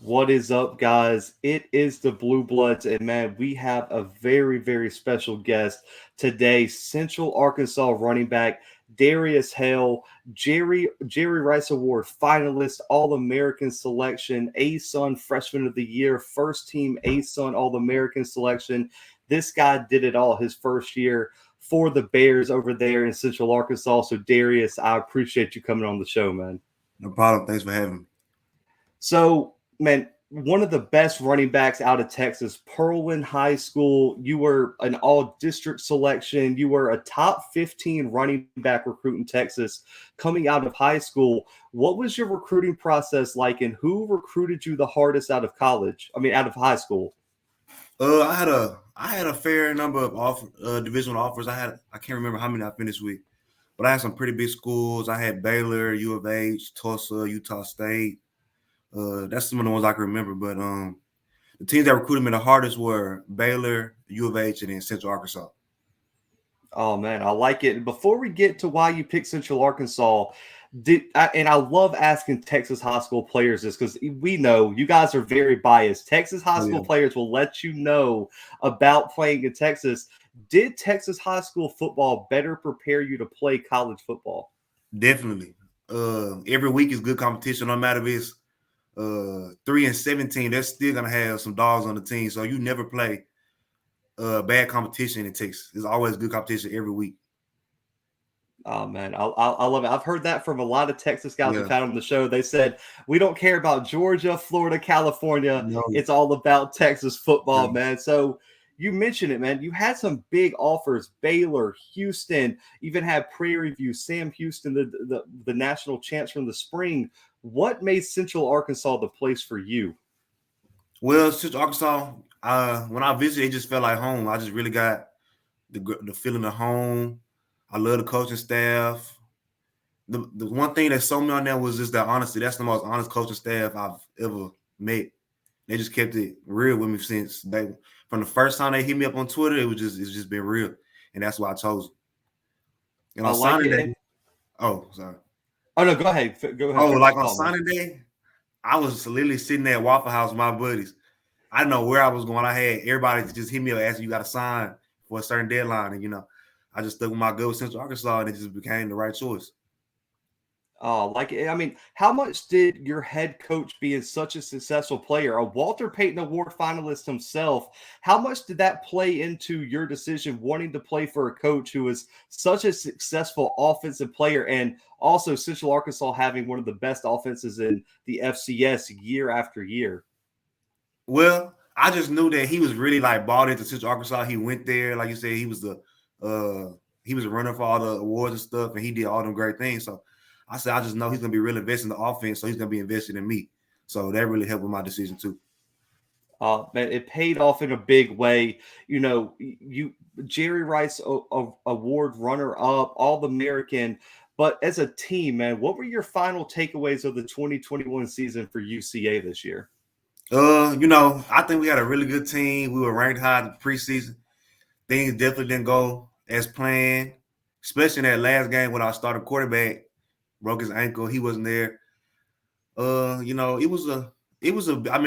What is up, guys? It is the Bluebloods, and man, we have a very, very special guest today. Central Arkansas running back Darius Hale, Jerry Rice Award finalist, All American selection, ASUN Freshman of the Year, first team ASUN All American selection. This guy did it all his first year for the Bears over there in Central Arkansas. So, Darius, I appreciate you coming on the show, man. No problem. Thanks for having me. So, man, one of the best running backs out of Texas, Pearland High School. You were an all district selection. You were a top 15 running back recruit in Texas coming out of high school. What was your recruiting process like, and who recruited you the hardest out of college? I mean, out of high school? I had a fair number of divisional offers. I can't remember how many I finished with, but I had some pretty big schools. I had Baylor, U of H, Tulsa, Utah State. That's some of the ones I can remember. But the teams that recruited me the hardest were Baylor, U of H, and then Central Arkansas. Oh man, I like it. Before we get to why you picked Central Arkansas, and I love asking Texas high school players this because we know you guys are very biased. Texas high Oh school yeah, players will let you know about playing in Texas. Did Texas high school football better prepare you to play college football? definitely. Every week is good competition. No matter if it's 3-17, they're still gonna have some dogs on the team. So you never play bad competition in Texas. There's always good competition every week. Oh man, I love it. I've heard that from a lot of Texas guys we've Yeah. had on the show. They said we don't care about Georgia, Florida, California. No. It's all about Texas football, Yeah. man. So you mentioned it, man. You had some big offers: Baylor, Houston, even had Prairie View, Sam Houston, the national champs from the spring. What made Central Arkansas the place for you? Well, since Arkansas, when I visited, it just felt like home. I just really got the feeling of home. I love the coaching staff. The one thing that sold me on there was just that honesty. That's the most honest coaching staff I've ever met. They just kept it real with me since from the first time they hit me up on Twitter. It's just been real, and that's why I chose them. And I on like signing it. day, And oh sorry, oh no, go ahead. Go ahead. oh Finish like your on thought, man. signing day, I was literally sitting there at Waffle House with my buddies. I didn't know where I was going. I had everybody just hit me up asking you got to sign for a certain deadline, and I just stuck with my gut with Central Arkansas, and it just became the right choice. Oh, like I mean, how much did your head coach being such a successful player, a Walter Payton Award finalist himself, how much did that play into your decision wanting to play for a coach who is such a successful offensive player and also Central Arkansas having one of the best offenses in the FCS year after year? Well, I just knew that he was really like bought into Central Arkansas. He went there, like you said, he was a runner for all the awards and stuff, and he did all them great things. So I said, I just know he's gonna be really invested in the offense, so he's gonna be invested in me. So that really helped with my decision too. Man, it paid off in a big way. You know, you Jerry Rice Award runner up, All American. But as a team, man, what were your final takeaways of the 2021 season for UCA this year? I think we had a really good team. We were ranked high in the preseason. Things definitely didn't go as planned, especially in that last game when our starting quarterback broke his ankle. He wasn't there. I mean,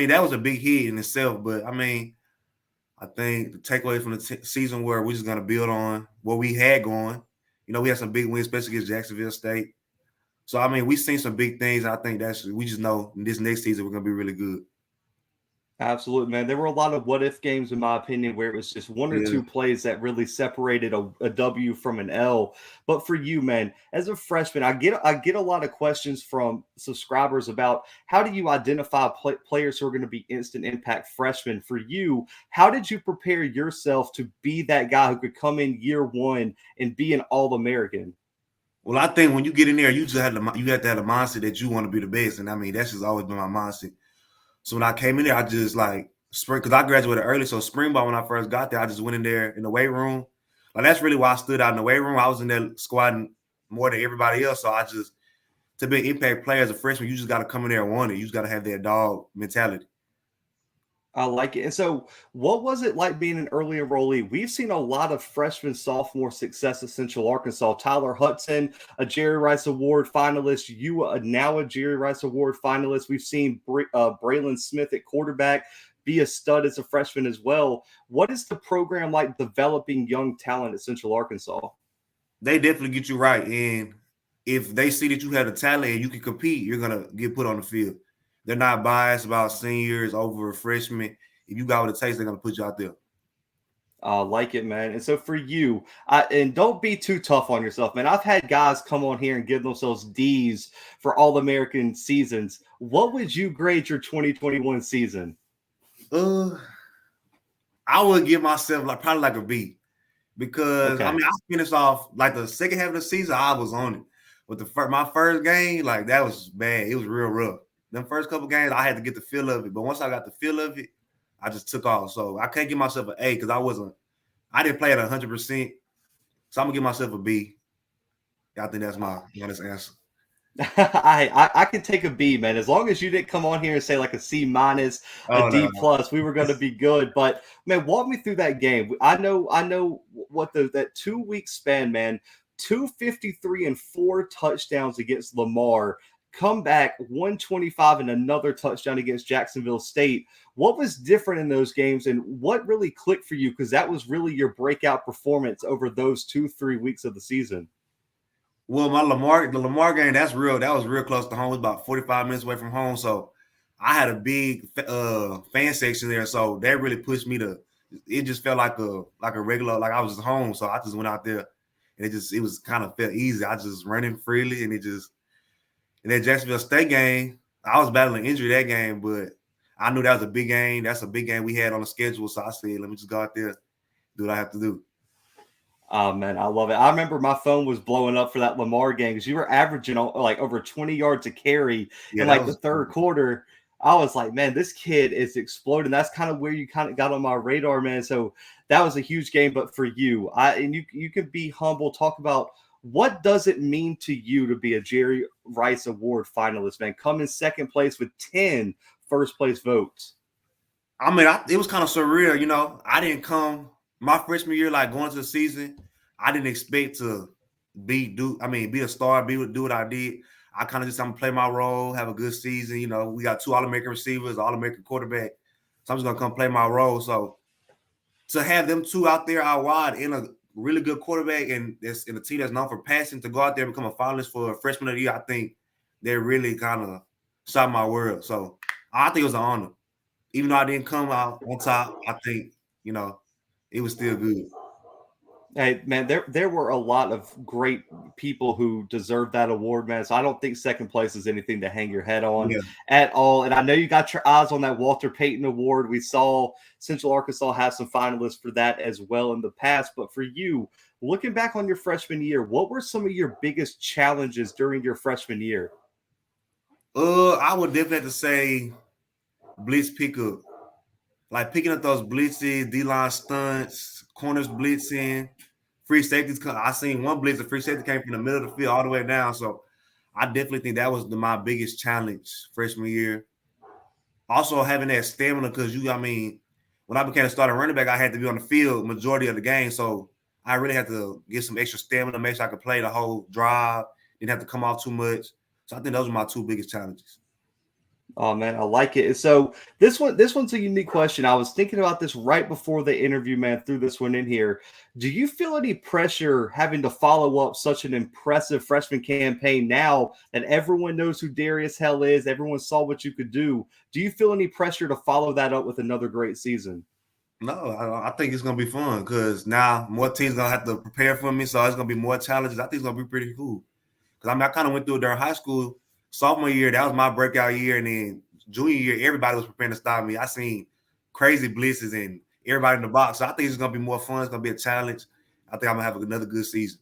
that was a big hit in itself, but I mean, I think the takeaway from the season where we're just gonna build on what we had going. We had some big wins, especially against Jacksonville State. So I mean, we've seen some big things. I think we just know in this next season we're gonna be really good. Absolutely, man. There were a lot of what if games, in my opinion, where it was just one or Yeah. two plays that really separated a W from an L. But for you, man, as a freshman, I get a lot of questions from subscribers about how do you identify players who are going to be instant impact freshmen. For you, how did you prepare yourself to be that guy who could come in year one and be an All American? Well, I think when you get in there, you have to have the mindset that you want to be the best, and I mean that's just always been my mindset. So when I came in there, I just like spring because I graduated early. So spring ball when I first got there, I just went in there in the weight room. Like that's really why I stood out in the weight room. I was in there squatting more than everybody else. So I just to be an impact player as a freshman, you just got to come in there and want it. You just got to have that dog mentality. I like it. And so, what was it like being an early enrollee? We've seen a lot of freshman, sophomore success at Central Arkansas. Tyler Hudson, a Jerry Rice Award finalist. You are now a Jerry Rice Award finalist. We've seen Braylon Smith at quarterback be a stud as a freshman as well. What is the program like developing young talent at Central Arkansas? They definitely get you right. And if they see that you have the talent and you can compete, you're gonna get put on the field. They're not biased about seniors over freshmen. If you got what it takes, they're gonna put you out there. Like it, man. And so for you, and don't be too tough on yourself, man. I've had guys come on here and give themselves D's for All American seasons. What would you grade your 2021 season? I would give myself probably like a B because Okay. I finished off like the second half of the season. I was on it, but my first game, like that was bad. It was real rough. Them first couple games, I had to get the feel of it, but once I got the feel of it, I just took off. So I can't give myself an A because I didn't play at 100%. So I'm gonna give myself a B. I think that's my honest answer. I can take a B, man. As long as you didn't come on here and say like a C minus, a Oh D no. plus, we were going to be good. But man, walk me through that game. I know what that 2 week span, man. 253 and 4 touchdowns against Lamar. Come back 125 and another touchdown against Jacksonville State. What was different in those games, and what really clicked for you? Because that was really your breakout performance over those 3 weeks of the season. Well, the Lamar game, that's real. That was real close to home. It was about 45 minutes away from home. So I had a big fan section there. So that really pushed me to it just felt like a regular, like I was just home. So I just went out there and it was kind of felt easy. I just running freely and that Jacksonville State game, I was battling injury that game, but I knew that was a big game. That's a big game we had on the schedule. So I said, let me just go out there, do what I have to do. Oh man, I love it. I remember my phone was blowing up for that Lamar game because you were averaging like over 20 yards a carry Yeah, in that like the was third quarter. I was like, man, this kid is exploding. That's kind of where you kind of got on my radar, man. So that was a huge game. But for you, you can be humble. Talk about what does it mean to you to be a Jerry Rice Award finalist, man? Come in second place with 10 first place votes. I mean, it was kind of surreal, you know. I didn't come my freshman year, like going to the season. I didn't expect to be a star, do what I did. I kind of I'm gonna play my role, have a good season. You know, we got 2 All-American receivers, All-American quarterback. So I'm just gonna come play my role. So to have them 2 out there out wide in a really good quarterback and that's in a team that's known for passing to go out there and become a finalist for a freshman of the year, I think they really kind of shot my world. So I think it was an honor. Even though I didn't come out on top, I think, it was still good. Hey man, there were a lot of great people who deserve that award, man. So I don't think second place is anything to hang your head on Yeah. at all. And I know you got your eyes on that Walter Payton Award. We saw Central Arkansas have some finalists for that as well in the past. But for you, looking back on your freshman year, what were some of your biggest challenges during your freshman year? I would definitely have to say blitz pickup. Like picking up those blitzes, D-line stunts, corners blitzing, free safeties. I seen one blitz, a free safety came from the middle of the field all the way down. So I definitely think that was my biggest challenge freshman year. Also having that stamina because when I became a starting running back, I had to be on the field majority of the game. So I really had to get some extra stamina, make sure I could play the whole drive, didn't have to come off too much. So I think those are my 2 biggest challenges. Oh man, I like it. So this one's a unique question. I was thinking about this right before the interview, man. Threw this one in here. Do you feel any pressure having to follow up such an impressive freshman campaign now that everyone knows who Darius Hale is? Everyone saw what you could do. Do you feel any pressure to follow that up with another great season? No, I think it's gonna be fun because now more teams gonna have to prepare for me, so it's gonna be more challenges. I think it's gonna be pretty cool. Because I kind of went through it during high school, sophomore year. That was my breakout year, and then junior year, everybody was preparing to stop me. I seen crazy blitzes and everybody in the box. So I think it's gonna be more fun. It's gonna be a challenge. I think I'm gonna have another good season.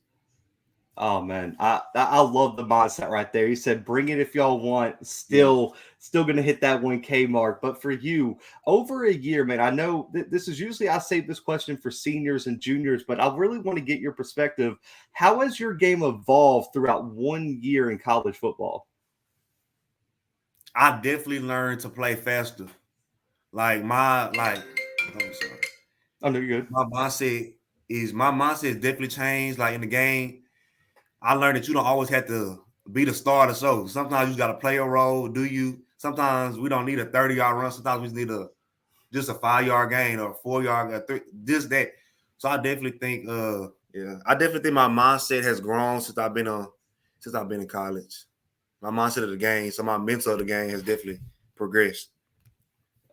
Oh man, I love the mindset right there. You said bring it if y'all want. Yeah. Still gonna hit that 1K mark. But for you, over a year, man, I know this is usually I save this question for seniors and juniors, but I really want to get your perspective. How has your game evolved throughout 1 year in college football? I definitely learned to play faster. like my like. I'm sorry. Oh, no, you're good. My mindset is definitely changed. Like in the game, I learned that you don't always have to be the star of the show. Sometimes you got to play a role. Do you? Sometimes we don't need a 30-yard run. Sometimes we just need just a 5-yard gain or a 4-yard, this that. So I definitely think, I definitely think my mindset has grown since I've been in college. My mindset of the game, so my mental of the game has definitely progressed.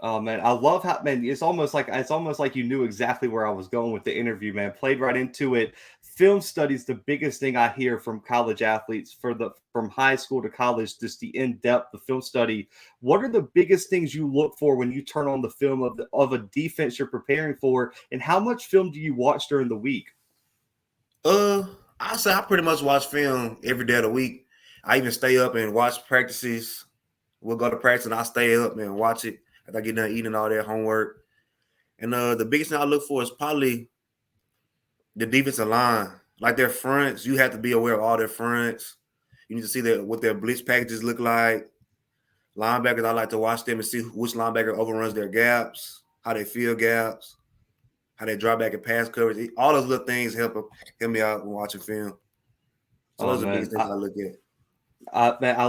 Oh man, I love how, man, it's almost like you knew exactly where I was going with the interview, man. Played right into it. Film studies, the biggest thing I hear from college athletes from high school to college, just the in-depth, the film study. What are the biggest things you look for when you turn on the film of a defense you're preparing for, and how much film do you watch during the week? Uh, I say I pretty much watch film every day of the week. I even stay up and watch practices. We'll go to practice and I stay up and watch it after I get done eating all that homework. And the biggest thing I look for is probably the defensive line. Like their fronts, you have to be aware of all their fronts. You need to see what their blitz packages look like. Linebackers, I like to watch them and see which linebacker overruns their gaps, how they fill gaps, how they drop back and pass coverage. All those little things help me out when watching film. So Oh those are the man, biggest things I look at. man, I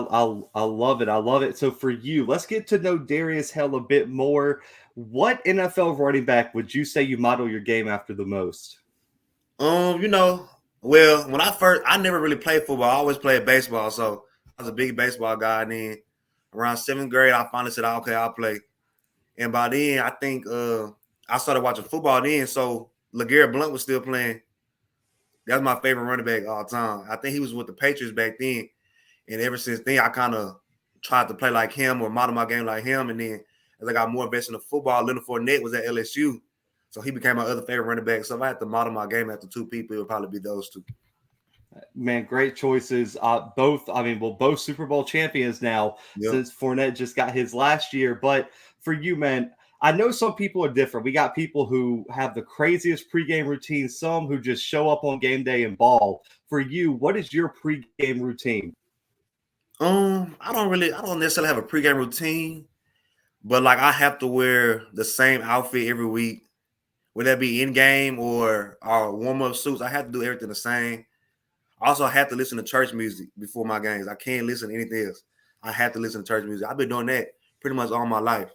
love it. I love it. So for you, let's get to know Darius Hale a bit more. What NFL running back would you say you model your game after the most? You know, well, I never really played football. I always played baseball. So I was a big baseball guy. And then around 7th grade, I finally said, okay, I'll play. And by then, I think I started watching football then. So LeGarrette Blount was still playing. That was my favorite running back all time. I think he was with the Patriots back then. And ever since then, I kind of tried to play like him or model my game like him. And then as I got more invested in football, Leonard Fournette was at LSU. So he became my other favorite running back. So if I had to model my game after two people, it would probably be those two. Man, great choices. Both, I mean, well, both Super Bowl champions now Yep. since Fournette just got his last year. But for you, man, I know some people are different. We got people who have the craziest pregame routine, some who just show up on game day and ball. For you, what is your pregame routine? I don't necessarily have a pregame routine, but like I have to wear the same outfit every week, whether that be in game or our warm up suits. I have to do everything the same. I also have to listen to church music before my games. I can't listen to anything else. I have to listen to church music. I've been doing that pretty much all my life.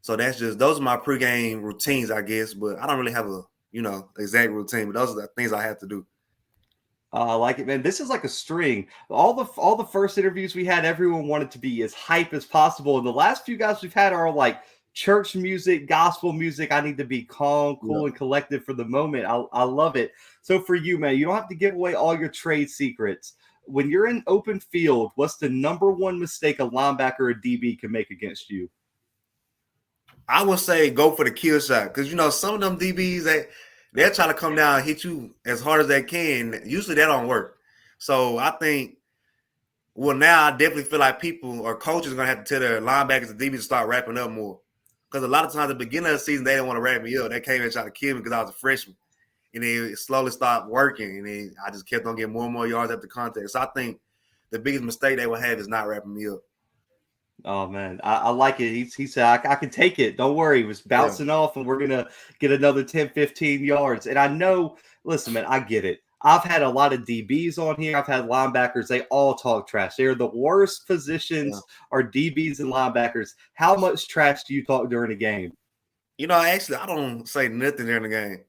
So those are my pregame routines, I guess. But I don't really have a exact routine. But those are the things I have to do. I like it, man. This is like a string. All the first interviews we had, everyone wanted to be as hype as possible. And the last few guys we've had are like church music, gospel music. I need to be calm, Yeah. cool, and collected for the moment. I love it. So for you, man, you don't have to give away all your trade secrets. When you're in open field, what's the number one mistake a linebacker or DB can make against you? I would say go for the kill shot because some of them DBs they're trying to come down and hit you as hard as they can. Usually that don't work. So I think now I definitely feel like people or coaches are gonna have to tell their linebackers and DBs to start wrapping up more. Because a lot of times at the beginning of the season they didn't want to wrap me up. They came and tried to kill me because I was a freshman. And then it slowly stopped working. And then I just kept on getting more and more yards after contact. So I think the biggest mistake they will have is not wrapping me up. Oh man, I like it. He said, I can take it. Don't worry. He was Yeah. bouncing off, and we're gonna get another 10, 15 yards. And I know, listen, man, I get it. I've had a lot of DBs on here. I've had linebackers. They all talk trash. They're the worst Yeah. positions are DBs and linebackers. How much trash do you talk during a game? Actually, I don't say nothing during the game.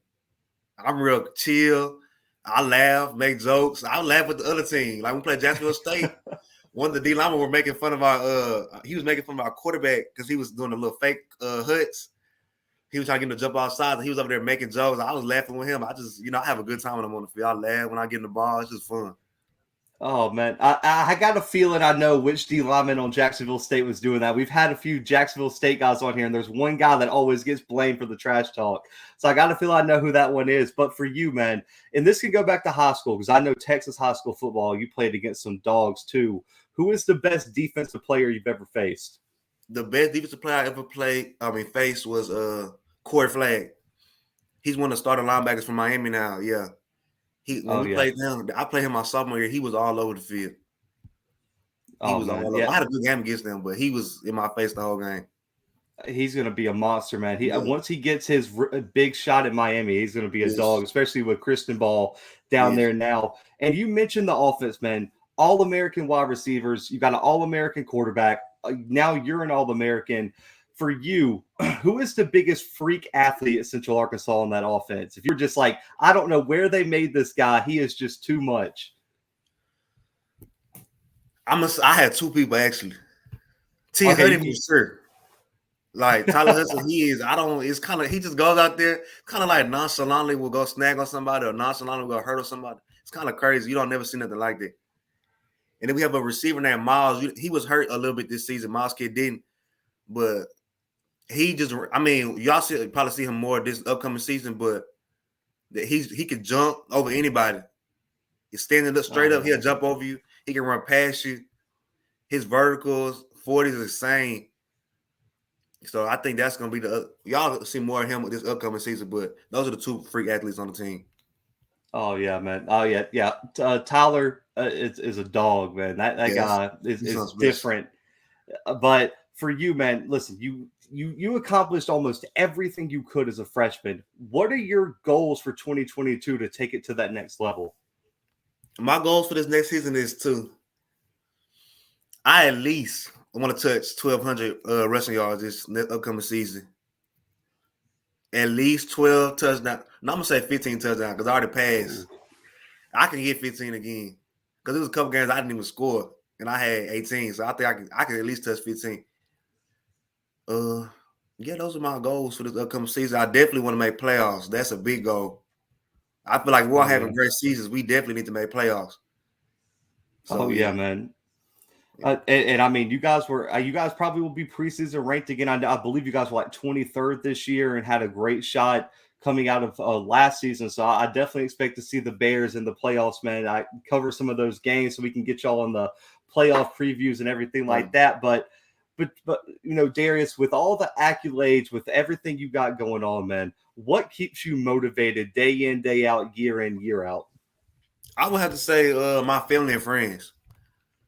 I'm real chill. I laugh, make jokes. I laugh with the other team. Like we played Jacksonville State. One of the D linemen were making fun of he was making fun of our quarterback because he was doing the little fake huts. He was trying to get him to jump outside, and he was over there making jokes. I was laughing with him. I just, I have a good time when I'm on the field. I laugh when I get in the ball. It's just fun. Oh man, I got a feeling I know which D lineman on Jacksonville State was doing that. We've had a few Jacksonville State guys on here, and there's one guy that always gets blamed for the trash talk. So I got to feel I know who that one is. But for you, man, and this can go back to high school because I know Texas high school football. You played against some dogs too. Who is the best defensive player you've ever faced? The best defensive player I ever faced was Corey Flagg. He's one of the starting linebackers from Miami now. Yeah. When Oh we yeah, played him, I played him my sophomore year. He was all over the field. He oh was all man, over. yeah. I had a good game against them, but he was in my face the whole game. He's going to be a monster, man. Yeah. Once he gets his big shot at Miami, he's going to be a dog, Yes. especially with Kristen Ball down Yes. there now. And you mentioned the offense, man. All-American wide receivers. You got an All-American quarterback. Now you're an All-American. For you, who is the biggest freak athlete at Central Arkansas in that offense? If you're just like, I don't know where they made this guy. He is just too much. I had two people actually. T. Okay, Huddy for sure. Like Tyler Hudson, it's kind of, he just goes out there, kind of like nonchalantly will go snag on somebody or nonchalantly will go hurt on somebody. It's kind of crazy. You don't never see nothing like that. And then we have a receiver named Miles. He was hurt a little bit this season. Miles kid didn't, but he just, I mean, y'all probably see him more this upcoming season, but that he could jump over anybody. He's standing up straight up, he'll jump over you. He can run past you. His verticals, 40s is insane. So I think that's going to be y'all see more of him with this upcoming season, but those are the two freak athletes on the team. Oh yeah, man. Oh yeah, yeah. Tyler is a dog, man. That guy is different. But for you, man, listen, you accomplished almost everything you could as a freshman. What are your goals for 2022 to take it to that next level? My goals for this next season is I at least want to touch 1,200 rushing yards this upcoming season. At least 12 touchdowns. No, I'm going to say 15 touchdowns because I already passed. Ooh. I can get 15 again because there was a couple games I didn't even score, and I had 18. So I think I can at least touch 15. Yeah, those are my goals for this upcoming season. I definitely want to make playoffs. That's a big goal. I feel like we're all having great seasons. We definitely need to make playoffs. So, yeah, man. And I mean, you guys probably will be preseason ranked again. I believe you guys were like 23rd this year and had a great shot coming out of last season. So I definitely expect to see the Bears in the playoffs, man. I cover some of those games so we can get y'all on the playoff previews and everything like that. But you know, Darius, with all the accolades, with everything you got going on, man, what keeps you motivated day in, day out, year in, year out? I would have to say my family and friends.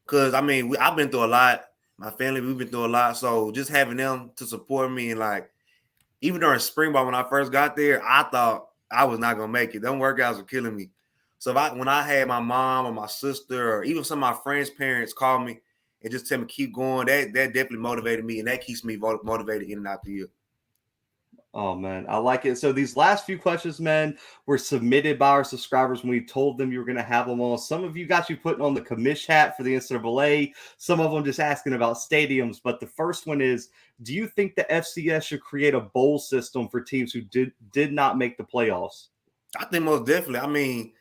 Because, I mean, I've been through a lot. My family, we've been through a lot. So just having them to support me and, like, even during spring ball when I first got there, I thought I was not going to make it. Them workouts were killing me. So when I had my mom or my sister or even some of my friends' parents call me and just tell me keep going, that definitely motivated me, and that keeps me motivated in and out the year. Oh, man, I like it. So these last few questions, man, were submitted by our subscribers when we told them you were going to have them on. Some of you got you putting on the commish hat for the NCAA. Some of them just asking about stadiums. But the first one is, do you think the FCS should create a bowl system for teams who did not make the playoffs? I think most definitely. I mean,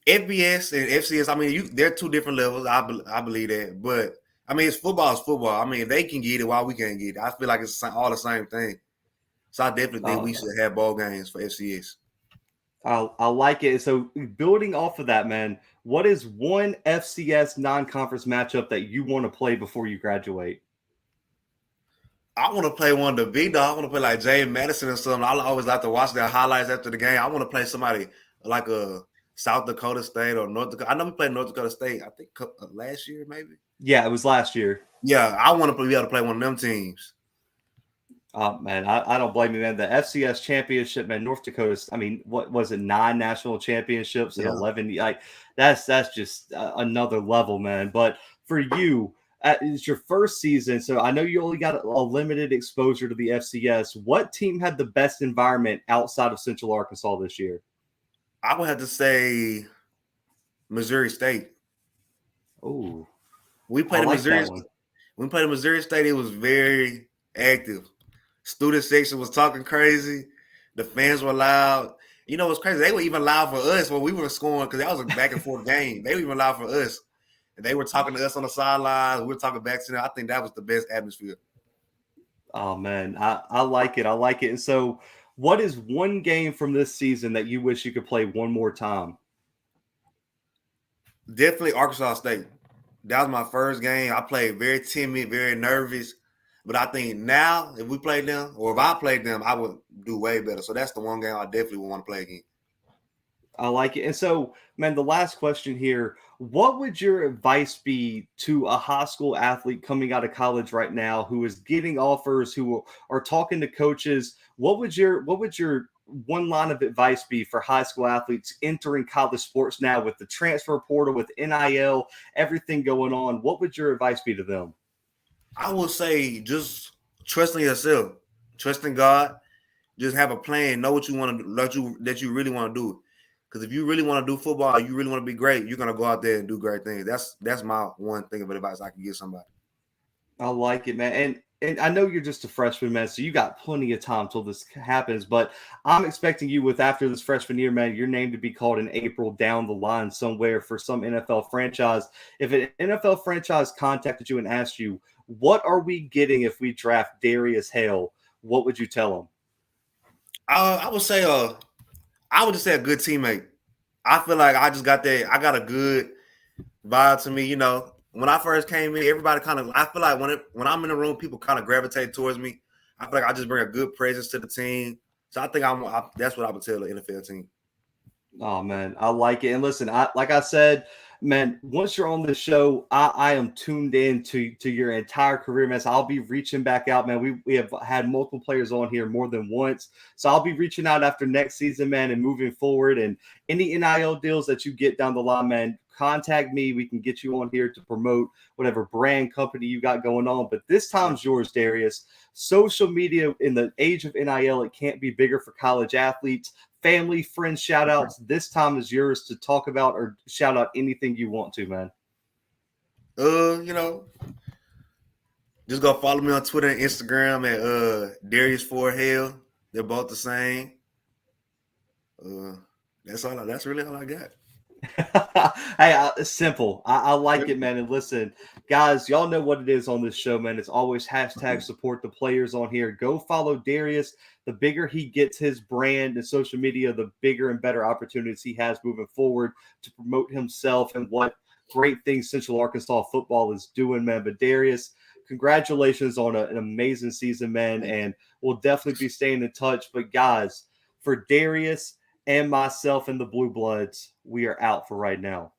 FBS and FCS, I mean, they're two different levels. I believe that. But, I mean, football is football. I mean, if they can get it, why we can't get it? I feel like it's all the same thing. So I definitely think we should have bowl games for FCS. I like it. So building off of that, man, what is one FCS non-conference matchup that you want to play before you graduate? I want to play one of the big dogs. I want to play like James Madison or something. I always like to watch their highlights after the game. I want to play somebody like a South Dakota State or North Dakota. I know we played North Dakota State, I think last year maybe. Yeah, it was last year. Yeah, I want to be able to play one of them teams. Oh, man, I don't blame you, man. The FCS championship, man, North Dakota, I mean, what was it, 9 national championships and 11? Like, that's just another level, man. But for you, it's your first season, so I know you only got a limited exposure to the FCS. What team had the best environment outside of Central Arkansas this year? I would have to say Missouri State. Oh, we played Missouri. When we played Missouri State, it was very active. Student section was talking crazy. The fans were loud. You know what's crazy? They were even loud for us when we were scoring because that was a back and forth game. They were even loud for us. And they were talking to us on the sidelines. We were talking back to them. I think that was the best atmosphere. Oh, man. I like it. I like it. And so what is one game from this season that you wish you could play one more time? Definitely Arkansas State. That was my first game. I played very timid, very nervous. But I think now, if we played them, or if I played them, I would do way better. So that's the one game I definitely would want to play again. I like it. And so, man, the last question here, what would your advice be to a high school athlete coming out of college right now who is getting offers, who are talking to coaches? What would your one line of advice be for high school athletes entering college sports now with the transfer portal, with NIL, everything going on? What would your advice be to them? I would say just trusting yourself, trusting God. Just have a plan. Know what you want to do, that you really want to do. Because if you really want to do football, you really want to be great, you're gonna go out there and do great things. That's my one thing of advice I can give somebody. I like it, man. And I know you're just a freshman, man, so you got plenty of time till this happens. But I'm expecting you with after this freshman year, man, your name to be called in April down the line somewhere for some NFL franchise. If an NFL franchise contacted you and asked you, what are we getting if we draft Darius Hale? What would you tell them? I would say I would just say a good teammate. I feel like I just got that. I got a good vibe to me. When I first came in, everybody kind of. I feel like when I'm in the room, people kind of gravitate towards me. I feel like I just bring a good presence to the team. So I think that's what I would tell the NFL team. Oh man, I like it. And listen, like I said, man, once you're on the show, I am tuned in to your entire career, man. So I'll be reaching back out, man. We have had multiple players on here more than once. So I'll be reaching out after next season, man, and moving forward. And any NIL deals that you get down the line, man, contact me. We can get you on here to promote whatever brand company you got going on. But this time's yours, Darius. Social media in the age of NIL, it can't be bigger for college athletes. Family, friends, shout outs. This time is yours to talk about or shout out anything you want to, man. You know, just go follow me on Twitter and Instagram at Darius Hale. They're both the same. That's really all I got. Hey, it's simple. I like it, man. And listen, guys, y'all know what it is on this show, man. It's always hashtag support the players on here. Go follow Darius. The bigger he gets his brand and social media, the bigger and better opportunities he has moving forward to promote himself and what great things Central Arkansas football is doing, man. But Darius, congratulations on an amazing season, man. And we'll definitely be staying in touch. But guys, for Darius and myself and the Blue Bloods, we are out for right now.